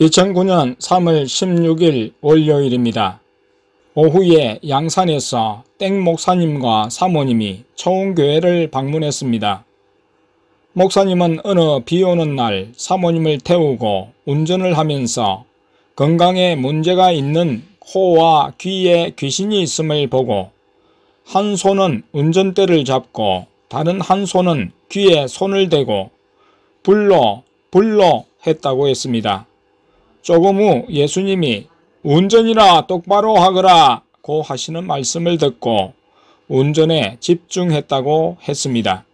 2009년 3월 16일 월요일입니다. 오후에 양산에서 땡 목사님과 사모님이 초원교회를 방문했습니다. 목사님은 어느 비오는 날 사모님을 태우고 운전을 하면서 건강에 문제가 있는 코와 귀에 귀신이 있음을 보고 한 손은 운전대를 잡고 다른 한 손은 귀에 손을 대고 불러 했다고 했습니다. 조금 후 예수님이 운전이나 똑바로 하거라 고 하시는 말씀을 듣고 운전에 집중했다고 했습니다.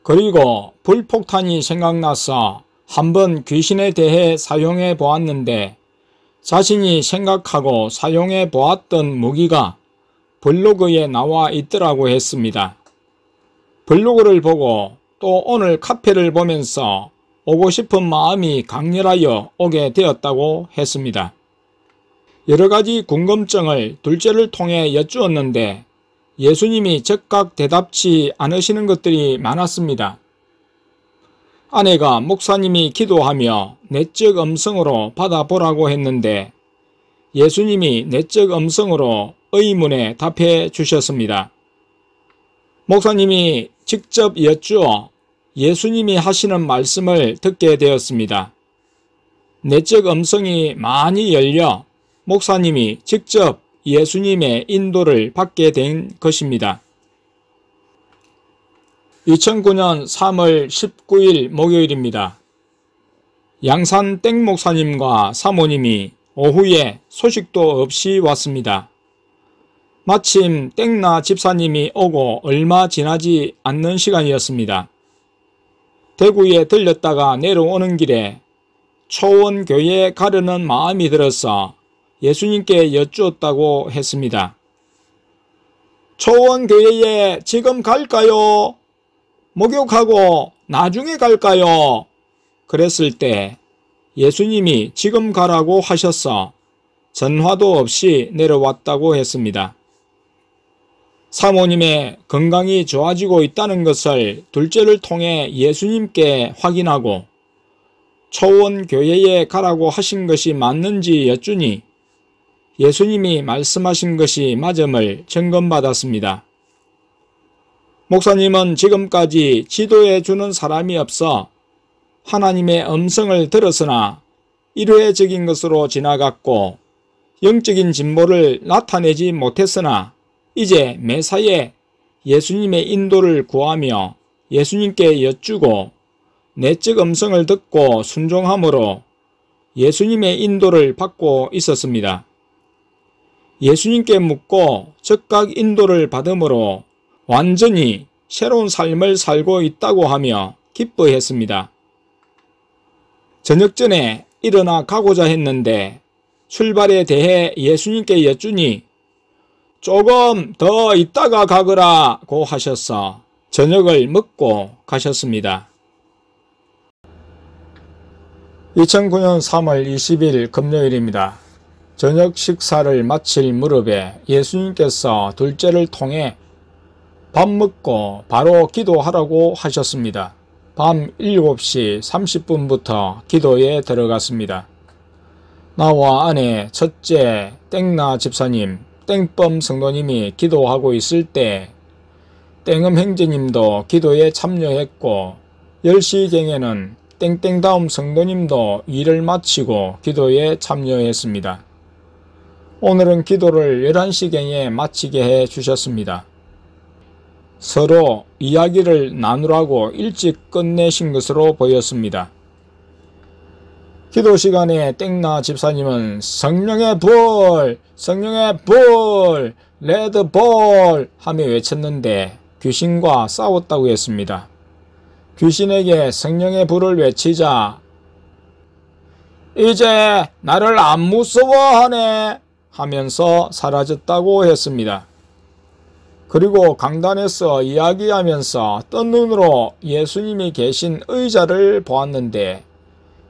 그리고 불폭탄이 생각나서 한번 귀신에 대해 사용해 보았는데 자신이 생각하고 사용해 보았던 무기가 블로그에 나와 있더라고 했습니다. 블로그를 보고 또 오늘 카페를 보면서 오고 싶은 마음이 강렬하여 오게 되었다고 했습니다. 여러가지 궁금증을 둘째를 통해 여쭈었는데 예수님이 즉각 대답치 않으시는 것들이 많았습니다. 아내가 목사님이 기도하며 내적 음성으로 받아보라고 했는데 예수님이 내적 음성으로 의문에 답해 주셨습니다. 목사님이 직접 여쭈어 예수님이 하시는 말씀을 듣게 되었습니다. 내적 음성이 많이 열려 목사님이 직접 예수님의 인도를 받게 된 것입니다. 2009년 3월 19일 목요일입니다. 양산 땡 목사님과 사모님이 오후에 소식도 없이 왔습니다. 마침 땡나 집사님이 오고 얼마 지나지 않는 시간이었습니다. 대구에 들렸다가 내려오는 길에 초원교회에 가려는 마음이 들어서 예수님께 여쭈었다고 했습니다. 초원교회에 지금 갈까요? 목욕하고 나중에 갈까요? 그랬을 때 예수님이 지금 가라고 하셔서 전화도 없이 내려왔다고 했습니다. 사모님의 건강이 좋아지고 있다는 것을 둘째를 통해 예수님께 확인하고 초원교회에 가라고 하신 것이 맞는지 여쭈니 예수님이 말씀하신 것이 맞음을 점검받았습니다. 목사님은 지금까지 지도해 주는 사람이 없어 하나님의 음성을 들었으나 일회적인 것으로 지나갔고 영적인 진보를 나타내지 못했으나 이제 매사에 예수님의 인도를 구하며 예수님께 여쭈고 내적 음성을 듣고 순종함으로 예수님의 인도를 받고 있었습니다. 예수님께 묻고 즉각 인도를 받음으로 완전히 새로운 삶을 살고 있다고 하며 기뻐했습니다. 저녁 전에 일어나 가고자 했는데 출발에 대해 예수님께 여쭈니 조금 더 있다가 가거라 고 하셔서 저녁을 먹고 가셨습니다. 2009년 3월 20일 금요일입니다. 저녁 식사를 마칠 무렵에 예수님께서 둘째를 통해 밥 먹고 바로 기도하라고 하셨습니다. 밤 7시 30분부터 기도에 들어갔습니다. 나와 아내 첫째 땡나 집사님, 땡범 성도님이 기도하고 있을 때 땡음 형제님도 기도에 참여했고 10시경에는 땡땡다움 성도님도 일을 마치고 기도에 참여했습니다. 오늘은 기도를 11시경에 마치게 해 주셨습니다. 서로 이야기를 나누라고 일찍 끝내신 것으로 보였습니다. 기도 시간에 땡나 집사님은 성령의 불, 성령의 불, 레드볼 하며 외쳤는데 귀신과 싸웠다고 했습니다. 귀신에게 성령의 불을 외치자 이제 나를 안 무서워하네 하면서 사라졌다고 했습니다. 그리고 강단에서 이야기하면서 뜬 눈으로 예수님이 계신 의자를 보았는데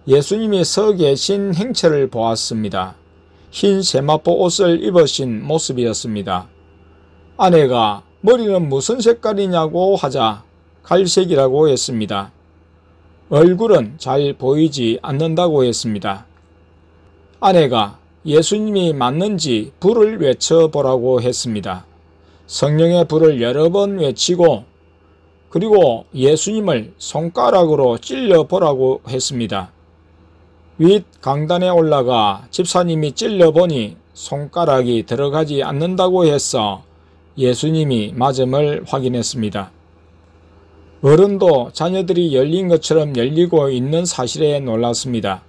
예수님이 서 계신 행체를 보았습니다. 흰 세마포 옷을 입으신 모습이었습니다. 아내가 머리는 무슨 색깔이냐고 하자 갈색이라고 했습니다. 얼굴은 잘 보이지 않는다고 했습니다. 아내가 예수님이 맞는지 불을 외쳐보라고 했습니다. 성령의 불을 여러 번 외치고 그리고 예수님을 손가락으로 찔러보라고 했습니다. 윗 강단에 올라가 집사님이 찔러보니 손가락이 들어가지 않는다고 해서 예수님이 맞음을 확인했습니다. 어른도 자녀들이 열린 것처럼 열리고 있는 사실에 놀랐습니다.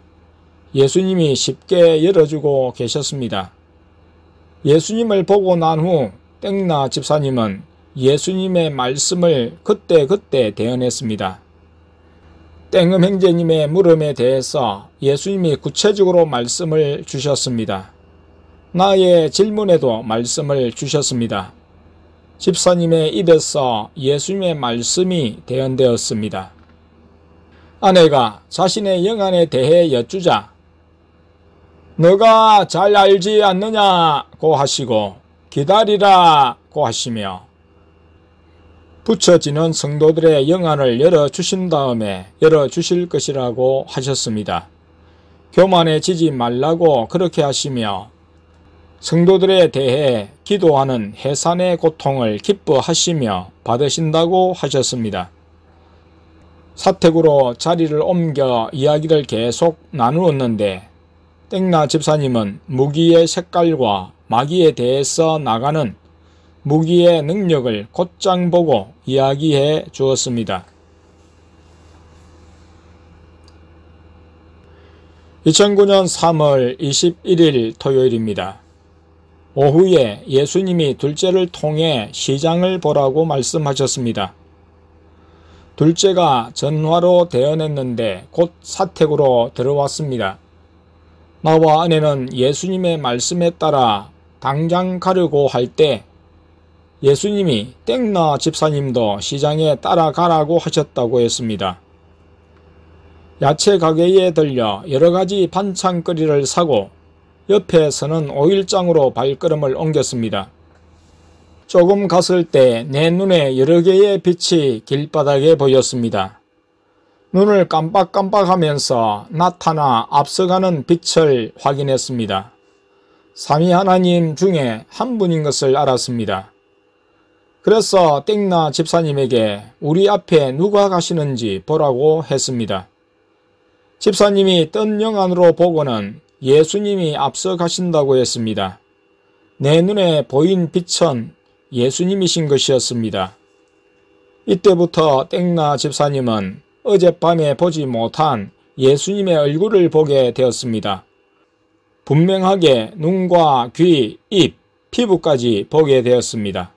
예수님이 쉽게 열어주고 계셨습니다. 예수님을 보고 난 후 땡나 집사님은 예수님의 말씀을 그때그때 대언했습니다. 땡음 형제님의 물음에 대해서 예수님이 구체적으로 말씀을 주셨습니다. 나의 질문에도 말씀을 주셨습니다. 집사님의 입에서 예수님의 말씀이 대언되었습니다. 아내가 자신의 영안에 대해 여쭈자 너가 잘 알지 않느냐고 하시고 기다리라고 하시며 붙여지는 성도들의 영안을 열어주신 다음에 열어주실 것이라고 하셨습니다. 교만해지지 말라고 그렇게 하시며 성도들에 대해 기도하는 해산의 고통을 기뻐하시며 받으신다고 하셨습니다. 사택으로 자리를 옮겨 이야기를 계속 나누었는데 땡나 집사님은 무기의 색깔과 마귀에 대해서 나가는 무기의 능력을 곧장 보고 이야기해 주었습니다. 2009년 3월 21일 토요일입니다. 오후에 예수님이 둘째를 통해 시장을 보라고 말씀하셨습니다. 둘째가 전화로 대언했는데 곧 사택으로 들어왔습니다. 나와 아내는 예수님의 말씀에 따라 당장 가려고 할 때 예수님이 땡나 집사님도 시장에 따라가라고 하셨다고 했습니다. 야채 가게에 들려 여러가지 반찬거리를 사고 옆에 서는 오일장으로 발걸음을 옮겼습니다. 조금 갔을 때 내 눈에 여러 개의 빛이 길바닥에 보였습니다. 눈을 깜빡깜빡하면서 나타나 앞서가는 빛을 확인했습니다. 삼위 하나님 중에 한 분인 것을 알았습니다. 그래서 땡나 집사님에게 우리 앞에 누가 가시는지 보라고 했습니다. 집사님이 뜬 영안으로 보고는 예수님이 앞서 가신다고 했습니다. 내 눈에 보인 빛은 예수님이신 것이었습니다. 이때부터 땡나 집사님은 어젯밤에 보지 못한 예수님의 얼굴을 보게 되었습니다. 분명하게 눈과 귀, 입, 피부까지 보게 되었습니다.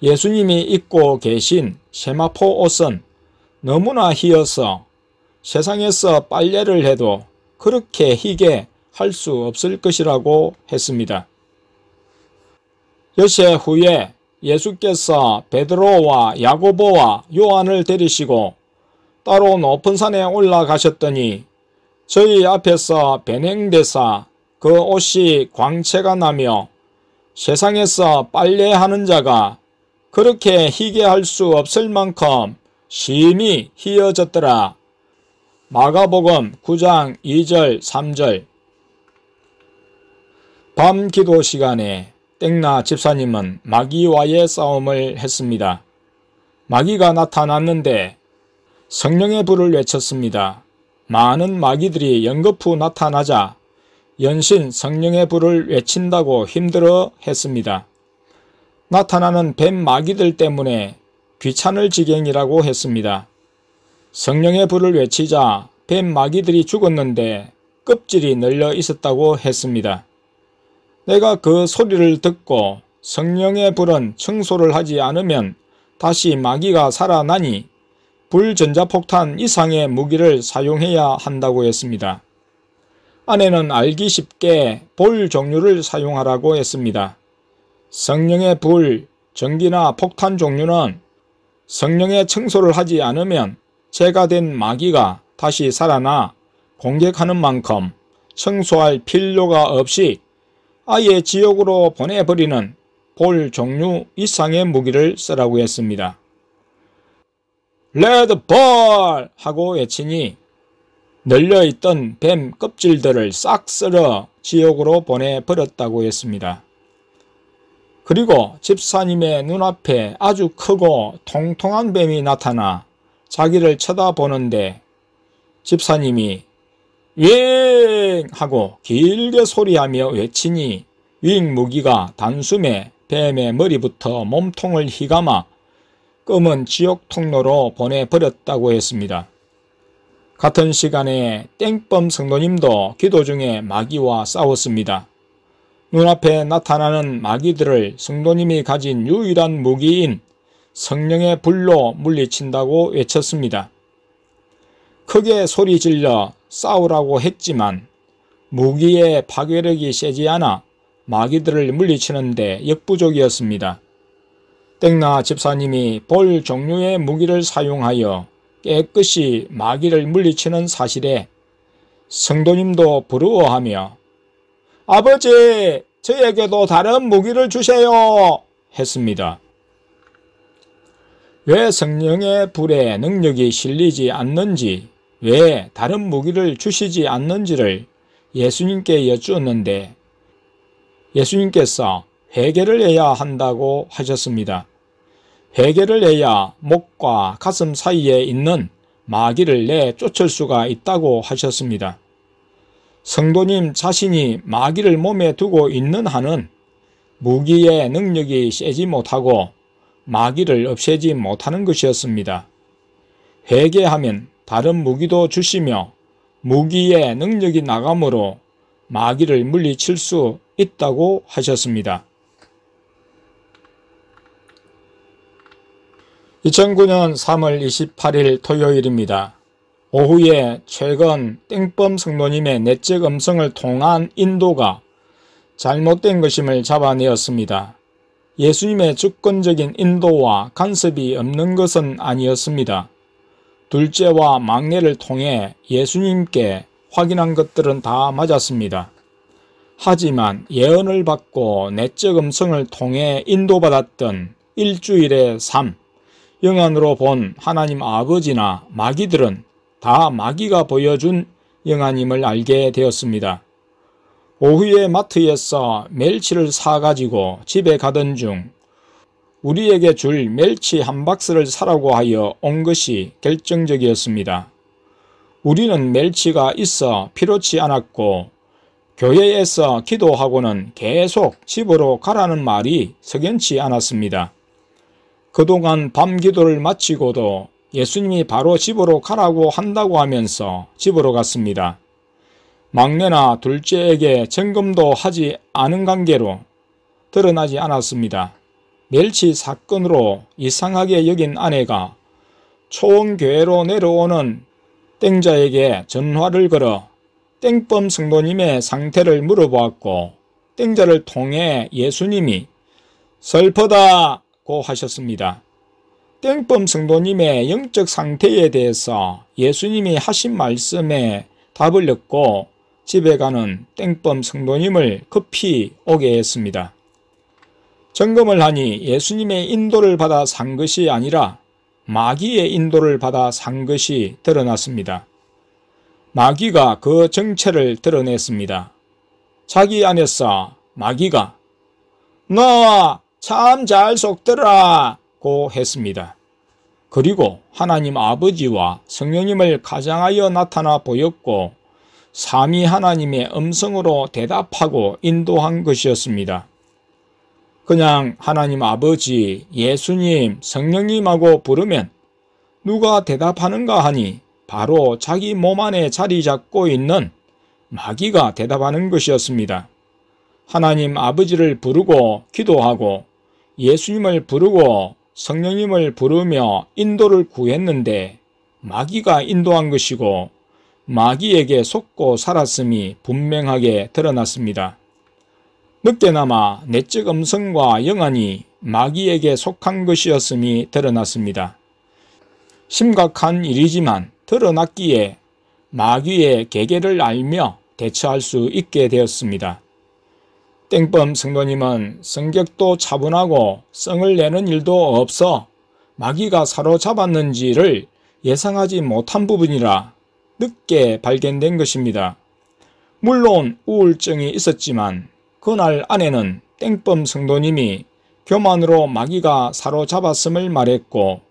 예수님이 입고 계신 세마포 옷은 너무나 희어서 세상에서 빨래를 해도 그렇게 희게 할 수 없을 것이라고 했습니다. 여세 후에 예수께서 베드로와 야고보와 요한을 데리시고 따로 높은 산에 올라가셨더니 저희 앞에서 변행되사 그 옷이 광채가 나며 세상에서 빨래하는 자가 그렇게 희게 할 수 없을 만큼 심히 희어졌더라. 마가복음 9장 2절 3절. 밤 기도 시간에 땡나 집사님은 마귀와의 싸움을 했습니다. 마귀가 나타났는데 성령의 불을 외쳤습니다. 많은 마귀들이 연거푸 나타나자 연신 성령의 불을 외친다고 힘들어 했습니다. 나타나는 뱀 마귀들 때문에 귀찮을 지경이라고 했습니다. 성령의 불을 외치자 뱀 마귀들이 죽었는데 껍질이 널려 있었다고 했습니다. 내가 그 소리를 듣고 성령의 불은 청소를 하지 않으면 다시 마귀가 살아나니 불전자폭탄 이상의 무기를 사용해야 한다고 했습니다. 아내는 알기 쉽게 볼 종류를 사용하라고 했습니다. 성령의 불, 전기나 폭탄 종류는 성령의 청소를 하지 않으면 죄가 된 마귀가 다시 살아나 공격하는 만큼 청소할 필요가 없이 아예 지옥으로 보내버리는 볼 종류 이상의 무기를 쓰라고 했습니다. 레드 볼! 하고 외치니 널려있던 뱀 껍질들을 싹 쓸어 지옥으로 보내버렸다고 했습니다. 그리고 집사님의 눈앞에 아주 크고 통통한 뱀이 나타나 자기를 쳐다보는데 집사님이 윙! 하고 길게 소리하며 외치니 윙 무기가 단숨에 뱀의 머리부터 몸통을 휘감아 검은 지옥 통로로 보내버렸다고 했습니다. 같은 시간에 땡범 성도님도 기도 중에 마귀와 싸웠습니다. 눈앞에 나타나는 마귀들을 성도님이 가진 유일한 무기인 성령의 불로 물리친다고 외쳤습니다. 크게 소리 질러 싸우라고 했지만 무기의 파괴력이 세지 않아 마귀들을 물리치는데 역부족이었습니다. 땡나 집사님이 볼 종류의 무기를 사용하여 깨끗이 마귀를 물리치는 사실에 성도님도 부러워하며 아버지, 저에게도 다른 무기를 주세요 했습니다. 왜 성령의 불에 능력이 실리지 않는지, 왜 다른 무기를 주시지 않는지를 예수님께 여쭈었는데 예수님께서 회개를 해야 한다고 하셨습니다. 회개를 해야 목과 가슴 사이에 있는 마귀를 내쫓을 수가 있다고 하셨습니다. 성도님 자신이 마귀를 몸에 두고 있는 한은 무기의 능력이 세지 못하고 마귀를 없애지 못하는 것이었습니다. 회개하면 다른 무기도 주시며 무기의 능력이 나감으로 마귀를 물리칠 수 있다고 하셨습니다. 2009년 3월 28일 토요일입니다. 오후에 최근 땡범 성도님의 내적 음성을 통한 인도가 잘못된 것임을 잡아내었습니다. 예수님의 주권적인 인도와 간섭이 없는 것은 아니었습니다. 둘째와 막내를 통해 예수님께 확인한 것들은 다 맞았습니다. 하지만 예언을 받고 내적 음성을 통해 인도받았던 일주일의 삶, 영안으로 본 하나님 아버지나 마귀들은 다 마귀가 보여준 영안임을 알게 되었습니다. 오후에 마트에서 멸치를 사가지고 집에 가던 중 우리에게 줄 멸치 한 박스를 사라고 하여 온 것이 결정적이었습니다. 우리는 멸치가 있어 필요치 않았고 교회에서 기도하고는 계속 집으로 가라는 말이 석연치 않았습니다. 그동안 밤 기도를 마치고도 예수님이 바로 집으로 가라고 한다고 하면서 집으로 갔습니다. 막내나 둘째에게 점검도 하지 않은 관계로 드러나지 않았습니다. 멸치 사건으로 이상하게 여긴 아내가 초원교회로 내려오는 땡자에게 전화를 걸어 땡범 성도님의 상태를 물어보았고 땡자를 통해 예수님이 슬프다고 하셨습니다. 땡범 성도님의 영적 상태에 대해서 예수님이 하신 말씀에 답을 얻고 집에 가는 땡범 성도님을 급히 오게 했습니다. 점검을 하니 예수님의 인도를 받아 산 것이 아니라 마귀의 인도를 받아 산 것이 드러났습니다. 마귀가 그 정체를 드러냈습니다. 자기 안에서 마귀가 너 참 잘 속더라 고 했습니다. 그리고 하나님 아버지와 성령님을 가장하여 나타나 보였고 삼위 하나님의 음성으로 대답하고 인도한 것이었습니다. 그냥 하나님 아버지, 예수님, 성령님하고 부르면 누가 대답하는가 하니 바로 자기 몸 안에 자리 잡고 있는 마귀가 대답하는 것이었습니다. 하나님 아버지를 부르고 기도하고 예수님을 부르고 성령님을 부르며 인도를 구했는데 마귀가 인도한 것이고 마귀에게 속고 살았음이 분명하게 드러났습니다. 늦게나마 내적 음성과 영안이 마귀에게 속한 것이었음이 드러났습니다. 심각한 일이지만 드러났기에 마귀의 계계를 알며 대처할 수 있게 되었습니다. 땡범 성도님은 성격도 차분하고 성을 내는 일도 없어 마귀가 사로잡았는지를 예상하지 못한 부분이라 늦게 발견된 것입니다. 물론 우울증이 있었지만 그날 아내는 땡범 성도님이 교만으로 마귀가 사로잡았음을 말했고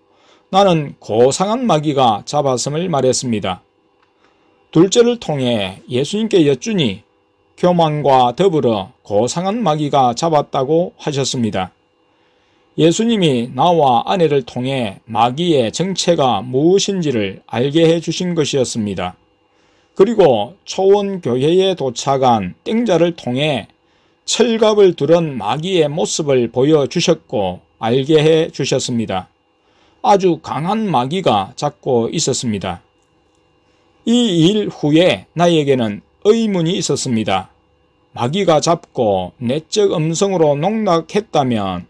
나는 고상한 마귀가 잡았음을 말했습니다. 둘째를 통해 예수님께 여쭈니 교만과 더불어 고상한 마귀가 잡았다고 하셨습니다. 예수님이 나와 아내를 통해 마귀의 정체가 무엇인지를 알게 해주신 것이었습니다. 그리고 초원교회에 도착한 땡자를 통해 철갑을 두른 마귀의 모습을 보여주셨고 알게 해주셨습니다. 아주 강한 마귀가 잡고 있었습니다. 이 일 후에 나에게는 의문이 있었습니다. 마귀가 잡고 내적 음성으로 농락했다면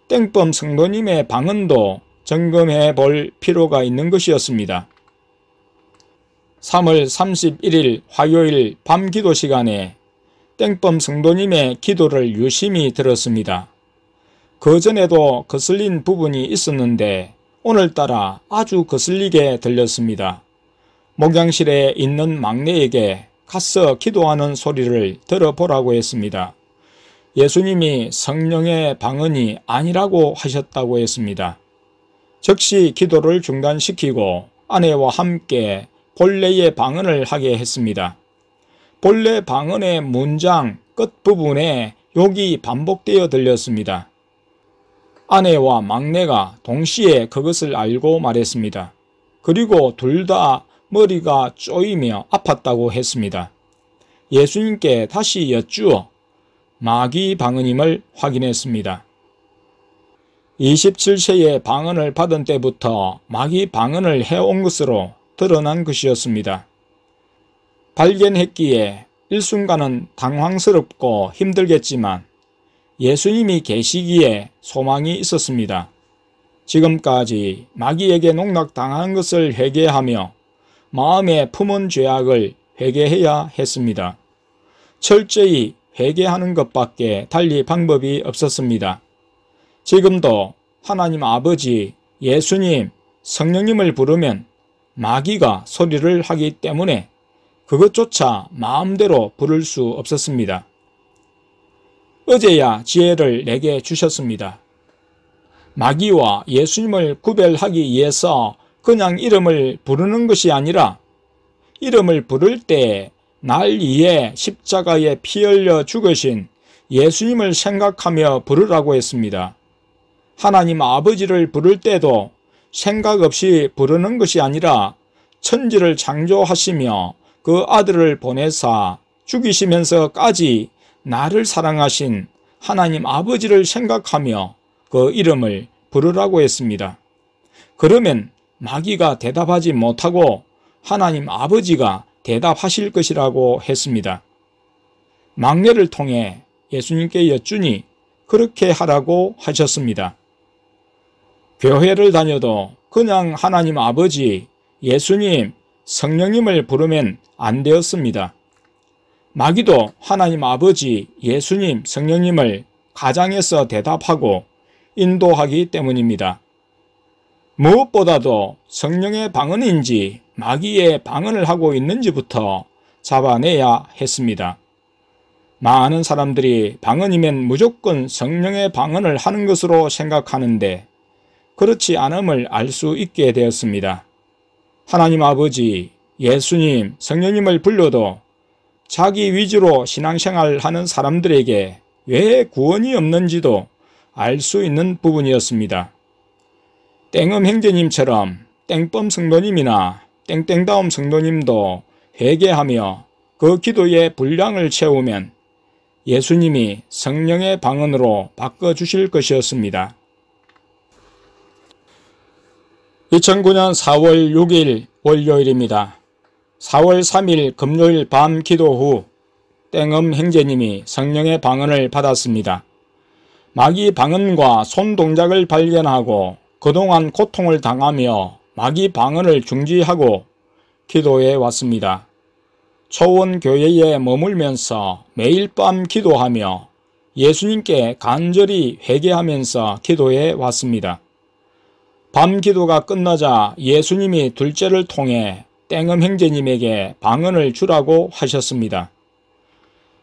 땡범 성도님의 방언도 점검해 볼 필요가 있는 것이었습니다. 3월 31일 화요일 밤 기도 시간에 땡범 성도님의 기도를 유심히 들었습니다. 그전에도 거슬린 부분이 있었는데 오늘따라 아주 거슬리게 들렸습니다. 목양실에 있는 막내에게 가서 기도하는 소리를 들어보라고 했습니다. 예수님이 성령의 방언이 아니라고 하셨다고 했습니다. 즉시 기도를 중단시키고 아내와 함께 본래의 방언을 하게 했습니다. 본래 방언의 문장 끝부분에 욕이 반복되어 들렸습니다. 아내와 막내가 동시에 그것을 알고 말했습니다. 그리고 둘 다 머리가 쪼이며 아팠다고 했습니다. 예수님께 다시 여쭈어 마귀 방언임을 확인했습니다. 27세의 방언을 받은 때부터 마귀 방언을 해온 것으로 드러난 것이었습니다. 발견했기에 일순간은 당황스럽고 힘들겠지만 예수님이 계시기에 소망이 있었습니다. 지금까지 마귀에게 농락당한 것을 회개하며 마음에 품은 죄악을 회개해야 했습니다. 철저히 회개하는 것밖에 달리 방법이 없었습니다. 지금도 하나님 아버지, 예수님, 성령님을 부르면 마귀가 소리를 하기 때문에 그것조차 마음대로 부를 수 없었습니다. 어제야 지혜를 내게 주셨습니다. 마귀와 예수님을 구별하기 위해서 그냥 이름을 부르는 것이 아니라 이름을 부를 때 날 위해 십자가에 피 흘려 죽으신 예수님을 생각하며 부르라고 했습니다. 하나님 아버지를 부를 때도 생각 없이 부르는 것이 아니라 천지를 창조하시며 그 아들을 보내사 죽이시면서까지 나를 사랑하신 하나님 아버지를 생각하며 그 이름을 부르라고 했습니다. 그러면 마귀가 대답하지 못하고 하나님 아버지가 대답하실 것이라고 했습니다. 막내를 통해 예수님께 여쭈니 그렇게 하라고 하셨습니다. 교회를 다녀도 그냥 하나님 아버지, 예수님, 성령님을 부르면 안 되었습니다. 마귀도 하나님 아버지, 예수님, 성령님을 가장해서 대답하고 인도하기 때문입니다. 무엇보다도 성령의 방언인지 마귀의 방언을 하고 있는지부터 잡아내야 했습니다. 많은 사람들이 방언이면 무조건 성령의 방언을 하는 것으로 생각하는데 그렇지 않음을 알 수 있게 되었습니다. 하나님 아버지, 예수님, 성령님을 불러도 자기 위주로 신앙생활 하는 사람들에게 왜 구원이 없는지도 알 수 있는 부분이었습니다. 땡엄 형제님처럼 땡범 성도님이나 땡땡다움 성도님도 회개하며 그 기도의 분량을 채우면 예수님이 성령의 방언으로 바꿔주실 것이었습니다. 2009년 4월 6일 월요일입니다. 4월 3일 금요일 밤 기도 후 땡엄 형제님이 성령의 방언을 받았습니다. 마귀 방언과 손동작을 발견하고 그동안 고통을 당하며 마귀 방언을 중지하고 기도해 왔습니다. 초원교회에 머물면서 매일 밤 기도하며 예수님께 간절히 회개하면서 기도해 왔습니다. 밤 기도가 끝나자 예수님이 둘째를 통해 땡음 형제님에게 방언을 주라고 하셨습니다.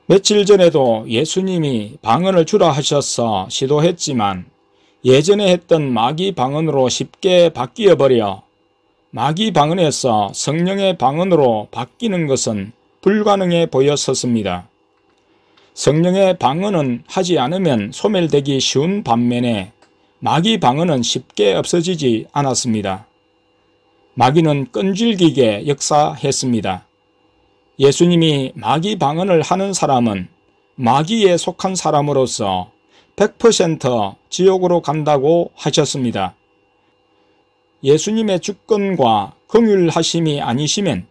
며칠 전에도 예수님이 방언을 주라 하셔서 시도했지만 예전에 했던 마귀 방언으로 쉽게 바뀌어버려 마귀 방언에서 성령의 방언으로 바뀌는 것은 불가능해 보였었습니다. 성령의 방언은 하지 않으면 소멸되기 쉬운 반면에 마귀 방언은 쉽게 없어지지 않았습니다. 마귀는 끈질기게 역사했습니다. 예수님이 마귀 방언을 하는 사람은 마귀에 속한 사람으로서 100% 지옥으로 간다고 하셨습니다. 예수님의 주권과 긍휼하심이 아니시면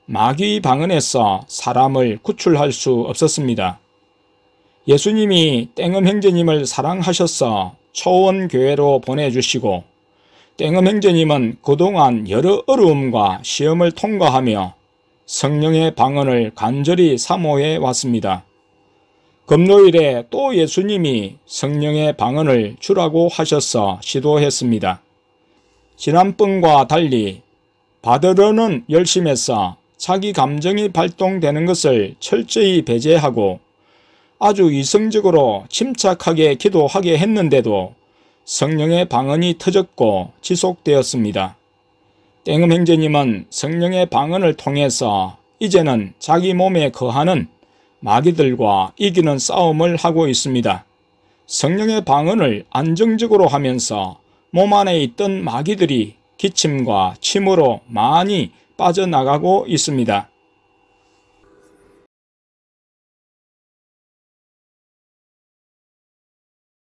마귀 방언에서 사람을 구출할 수 없었습니다. 예수님이 땡음 형제님을 사랑하셔서 초원교회로 보내주시고 땡음 형제님은 그동안 여러 어려움과 시험을 통과하며 성령의 방언을 간절히 사모해 왔습니다. 금요일에 또 예수님이 성령의 방언을 주라고 하셔서 시도했습니다. 지난번과 달리 받으려는 열심에서 자기 감정이 발동되는 것을 철저히 배제하고 아주 이성적으로 침착하게 기도하게 했는데도 성령의 방언이 터졌고 지속되었습니다. 땡음 형제님은 성령의 방언을 통해서 이제는 자기 몸에 거하는 마귀들과 이기는 싸움을 하고 있습니다. 성령의 방언을 안정적으로 하면서 몸 안에 있던 마귀들이 기침과 침으로 많이 빠져나가고 있습니다.